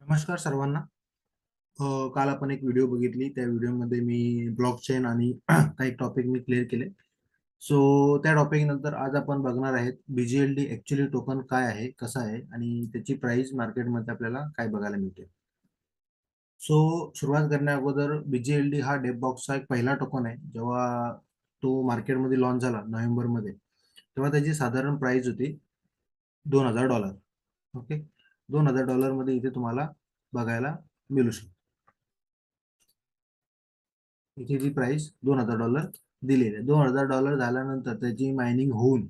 नमस्कार सर्वांना. काल आपण एक व्हिडिओ बघितली. त्या व्हिडिओमध्ये मी ब्लॉकचेन आणि काही टॉपिक मी क्लिअर केले. सो त्या टॉपिक नंतर आज आपण बघणार आहेत BGLD ऍक्च्युअली टोकन काय आहे, कसं आहे आणि त्याची प्राइस मार्केटमध्ये आपल्याला काय बघायला मिळते. सो सुरुवात करण्या अगोदर BGLD हा डेप बॉक्सचा एक पहिला टोकन आहे. जेव्हा तो मार्केटमध्ये लॉन्च झाला नोव्हेंबरमध्ये, तेव्हा त्याची साधारण प्राइस होती $2000. ओके, $2000 मध्ये इथे तुम्हाला बघायला मिळू शकतो. इथे जी प्राइस $2000 दिलेली आहे. $2000 झाल्यानंतर त्याची मायनिंग होऊन,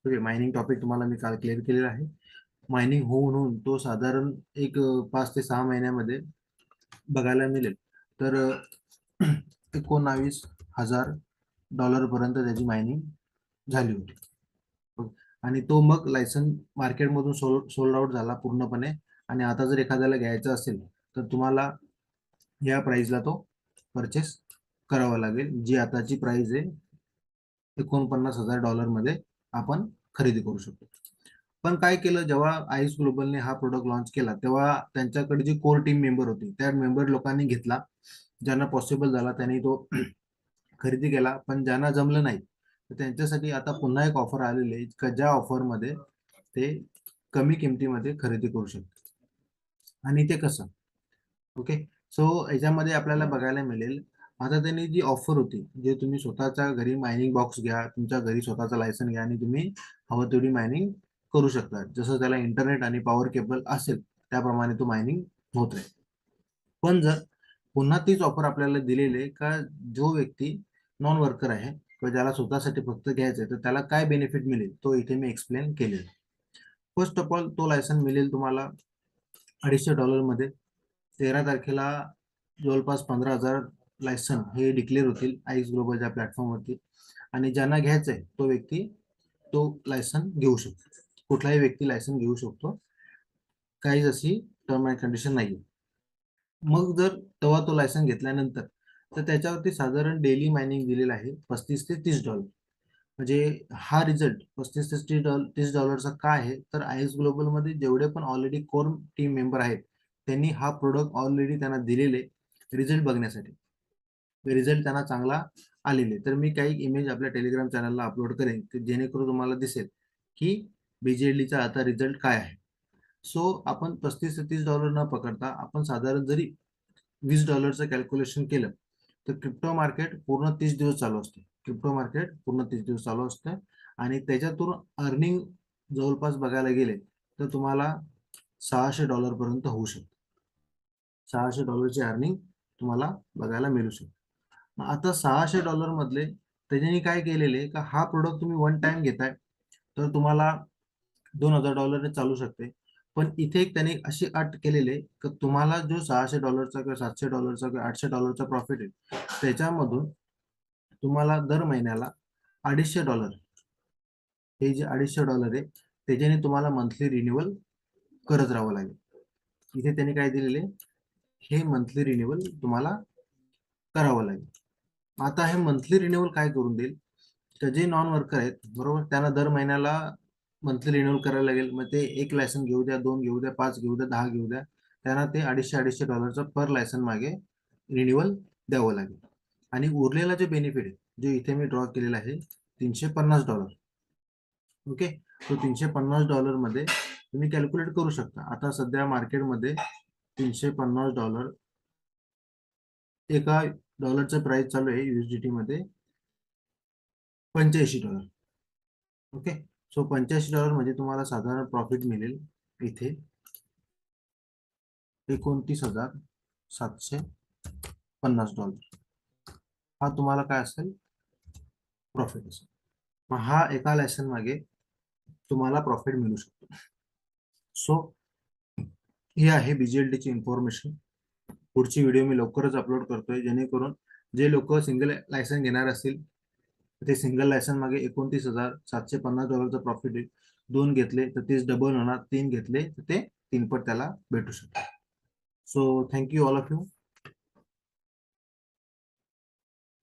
ओके, मायनिंग टॉपिक तुम्हाला मी काल क्लिअर केलेला आहे. मायनिंग होऊन होऊन तो साधारण एक 5 ते 6 महिन्यामध्ये बघायला मिळेल. तर 19,000 पर्यंत त्याची मायनिंग झाली होती. ओके. आणि तो मग लायसन मार्केटमधून सोल्ड आउट झाला पूर्णपणे. आणि आता जर एखाद्याला घ्यायचं असेल तर तुम्हाला या प्राइसला तो परचेस करावा लागेल, जी आताची प्राइस आहे $49,000 मध्ये आपण खरेदी करू शकतो. पण काय केलं, जेव्हा आईस ग्लोबलने हा प्रोडक्ट लॉन्च केला तेव्हा त्यांच्याकडे जी कोर टीम मेंबर होती त्या मेंबर लोकांनी घेतला. ज्यांना पॉसिबल झाला त्यांनी तो खरेदी केला, पण ज्यांना जमलं नाही तर त्यांच्यासाठी आता पुन्हा एक ऑफर आलेली आहे का ज्या ऑफरमध्ये ते कमी किमतीमध्ये खरेदी करू शकतात. आणि ते कसं, ओके. सो याच्यामध्ये आपल्याला बघायला मिळेल, आता त्यांनी जी ऑफर होती, जे तुम्ही स्वतःच्या घरी मायनिंग बॉक्स घ्या, तुमच्या घरी स्वतःचा लायसन घ्या आणि तुम्ही हवं तेवढी मायनिंग करू शकता. जसं त्याला इंटरनेट आणि पॉवर केबल असेल त्याप्रमाणे तो मायनिंग होत राहील. पण जर पुन्हा तीच ऑफर आपल्याला दिलेली आहे का जो व्यक्ती नॉन वर्कर आहे किंवा ज्याला स्वतःसाठी फक्त घ्यायचं आहे तर त्याला काय बेनिफिट मिळेल तो इथे मी एक्सप्लेन केलेला. फर्स्ट ऑफ ऑल तो लायसन मिळेल तुम्हाला $250 मध्ये. 13 तारखेला जवळपास 15,000 लायसन हे डिक्लेअर होतील आईस ग्लोबलच्या प्लॅटफॉर्मवरती. आणि ज्यांना घ्यायचं आहे तो व्यक्ती तो लायसन घेऊ शकतो. कुठलाही व्यक्ती लायसन घेऊ शकतो, काहीच अशी टर्म अँड कंडिशन नाही. मग जर तेव्हा तो लायसन घेतल्यानंतर तर त्याच्यावरती साधारण डेली मायनिंग दिलेलं आहे $35 ते $30. म्हणजे हा रिझल्ट $35 ते $30चा काय आहे, तर आयएस ग्लोबलमध्ये जेवढे पण ऑलरेडी कोर टीम मेंबर आहेत त्यांनी हा प्रोडक्ट ऑलरेडी त्यांना दिलेले रिझल्ट बघण्यासाठी. रिझल्ट त्यांना चांगला आलेले. तर मी काही इमेज आपल्या टेलिग्राम चॅनलला अपलोड करेन की जेणेकरून तुम्हाला दिसेल की BGLDचा आता रिझल्ट काय आहे. सो आपण $35 ते $30 न पकडता आपण साधारण जरी $20चं कॅल्क्युलेशन केलं तर क्रिप्टो मार्केट पूर्ण 30 दिवस चालू असते. क्रिप्टो मार्केट पूर्ण 30 दिवस चालू असतं आणि त्याच्यातून अर्निंग जवळपास बघायला गेले तर तुम्हाला $600 पर्यंत होऊ शकते. $600ची अर्निंग तुम्हाला बघायला मिळू शकते. मग आता $600 मधले त्याच्याने काय केलेले का हा प्रोडक्ट तुम्ही वन टाइम घेताय तर तुम्हाला $2,000 चालू शकते. पण इथे एक त्याने अशी अट केलेली आहे की तुम्हाला जो $600 किंवा $700 किंवा $800 प्रॉफिट आहे त्याच्यामधून तुम्हाला दर महिन्याला $250, हे जे $250 आहे त्याच्याने तुम्हाला मंथली रिन्युअल करत राहावं लागेल. इथे त्यांनी काय दिलेले, हे मंथली रिन्युअल तुम्हाला करावं लागेल. आता हे मंथली रिन्युअल काय करून देईल, तर जे नॉन वर्कर आहेत बरोबर त्यांना दर महिन्याला मंथली रिन्युअल करायला लागेल. मग ते एक लायसन घेऊ द्या, 2 घेऊ द्या, 5 घेऊ द्या, 10 घेऊ द्या, त्यांना ते $250 पर लायसन मागे रिन्युअल द्यावं लागेल. आणि उरलेला जे बेनिफिट आहे जो इथे मी ड्रॉ केलेला आहे $350. ओके. तो $350 मध्ये तुम्ही कॅल्क्युलेट करू शकता. आता सध्या मार्केटमध्ये $350, एका डॉलरचं प्राइस चालू आहे USDT मध्ये $85. ओके. सो $85 म्हणजे तुम्हाला साधारण प्रॉफिट मिळेल इथे $29,750. हा तुम्हाला काय असेल, प्रॉफिट असेल. मग हा एका लायसन मागे तुम्हाला प्रॉफिट मिळू शकतो. सो ही आहे BGLD ची इन्फॉर्मेशन. पुढची व्हिडिओ मी लवकरच अपलोड करतोय जेणेकरून जे लोक सिंगल लायसन घेणार असतील ते सिंगल लायसन मागे $29,750 प्रॉफिट आहे. 2 घेतले तर तेच डबल होणार, 3 घेतले तर ते 3 पट त्याला भेटू शकते. So thank you all of you.